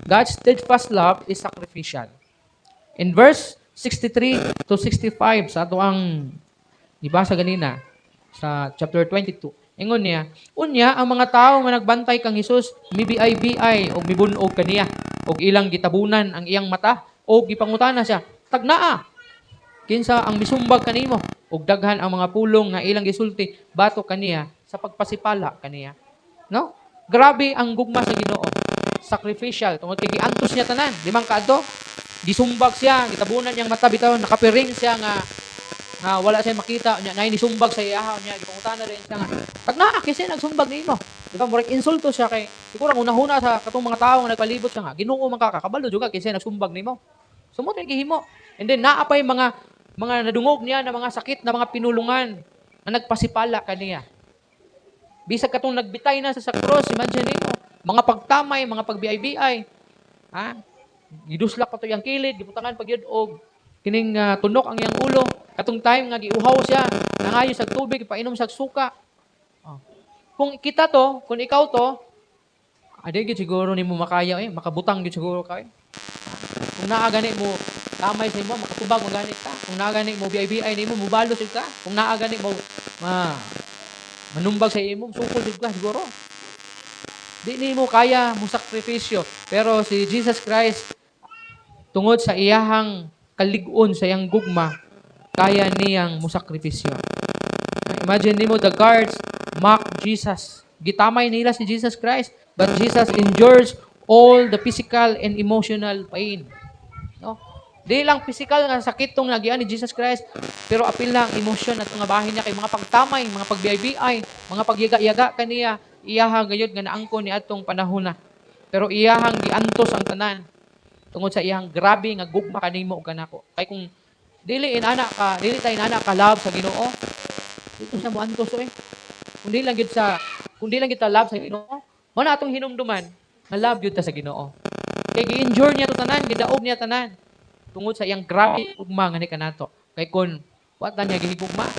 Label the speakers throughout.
Speaker 1: God's steadfast love is sacrificial. In verse 63 to 65, sa ato ang ibasa ganina, sa chapter 22, ingon niya, unya, ang mga tao nga nagbantay kang Hesus, mibiay-biay, o mibunog kaniya, o ilang gitabunan ang iyang mata, o gipangutana siya, tagnaa, kinsa ang misumbag kanimo, ug daghan ang mga pulong nga ilang gisulti, bato kaniya, sa pagpasipala kaniya. No? Grabe ang gugma sa Ginoo. Sacrificial. Tungod kay giantos niya tanan. Limang kadto. Gisumbag siya, gitabunan niyang mata bitaw, nakapiring siya nga wala siya makita, nya nay nisumbag sa iyaha niya, gipangutana rin siya nga. Tagnaa kasi nagsumbag nimo. Di ba murag insulto siya kay siguro una-una sa katong mga tawo nga nagpalibot siya nga. Ginoo man kakabalo juga kasi nagsumbag nimo. Sumot ang gihimo. And then naapay mga nadungog niya na mga sakit na mga pinulungan na nagpasipala kaniya. Bisag katong nagbitay na sa cross, imagine mo, mga pagtamay, mga pagbiay-biay. Ha? Giduslak pa to yang kilid, gibutangan pag yun og kining tunok ang iyang ulo. Katong time nga giuhaw siya, nangayo sa tubig, ipainom sa suka. Oh. Kung kita to, kung ikaw to, adi gid siguro nimo makaya makabutang gid siguro ka. Kung naa gani mo tamay sa imo, makatubag mo gani ka. Kung naa gani mo biay-biay nimo, mubalos ka. Kung naa gani mo manumbag sa imo, sukol jud ka siguro. Di nimo kaya mo sakripisyo. Pero si Jesus Christ, tungod sa iyahang kalig-on sa iyang gugma, kaya niyang musakripisyo. Imagine nimo the guards mock Jesus. Gitamay nila si Jesus Christ, but Jesus endures all the physical and emotional pain. No? Di lang physical nga sakit tong nagian ni Jesus Christ, pero apil lang emotion at nga bahin niya kay mga pagtamay, mga pagbiay-biay, mga pagyaga-yaga kaniya, iyaha gayud nga naangkon ni atong panahon na. Pero iyahang giantos ang tanan tungod sa iyang grabe nga gugma kanimo ug kanako. Kay kung dili tayo inana ka love sa Ginoo, dito siya mo antos Kung di lang gid ta love sa Ginoo, mo na atong hinumduman nga love gyud ta sa Ginoo. Kay gi-endure niya to tanan, gidaog niya tanan tungod sa iyang grabe gugma nga ni kanato. Kay kun wa ta niya gihigugma,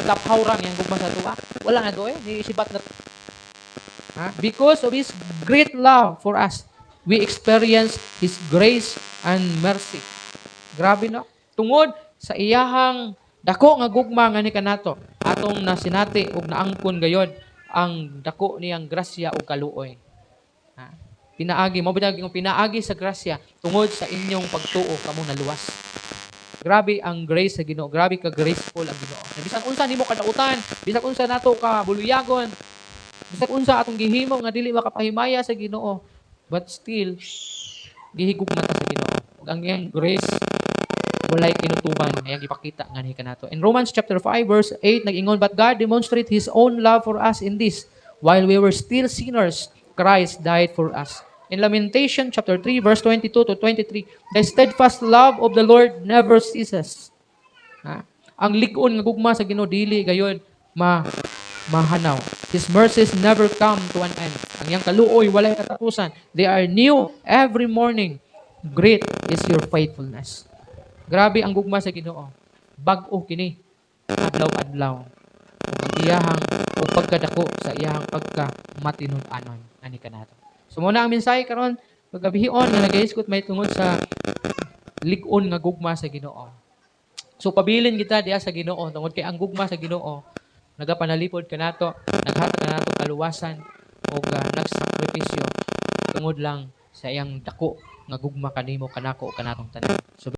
Speaker 1: taphaw ra iyang gugma sa tuwa, wala na doy, ni sibat na. Because of His great love for us, we experience His grace and mercy. Grabe no? Tungod sa iyahang dako nga gugma nga ni kanato, atong nasinati ug naangkon gayod ang dako niyang grasya ug kaluoy. Pinaagi pinaagi sa grasya tungod sa inyong pagtuo kamo naluwas. Grabe ang grace sa Ginoo. Grabe ka graceful ang Ginoo. Bisan unsa nimo kadautan, bisan unsa nato ka buluyagon, bisan unsa atong gihimo nga dili makapahimaya sa Ginoo, but still gihigugma ta sa Ginoo. Ug ang iyang grace walay kinutuban nga ipakita nga ni kanato. In Romans chapter 5 verse 8 nag-ingon, but God demonstrate His own love for us in this, while we were still sinners, Christ died for us. In Lamentation chapter 3 verse 22 to 23, the steadfast love of the Lord never ceases. Ang lig-on nga gugma sa Ginoo dili gayud mahanaw. His mercies never come to an end. Ang iyang kaluoy walay katapusan. They are new every morning. Great is your faithfulness. Grabe ang gugma sa Ginoo. Bag-o kini adlaw-adlaw. Ug ang iyahang ug pagkadako sa iyahang pagkamatinud-anon ani kanato. So muna ang mensahe karon pagabihon nga nagahisgot may tungod sa lig-on nga gugma sa Ginoo. So pabilin kita diha sa Ginoo tungod kay ang gugma sa Ginoo nagapanalipod kanato, naghatag kanato kaluwasan ug nagsakripisyo tungod lang sa iyang dako nga gugma kanimo kanako kanatong tanan. So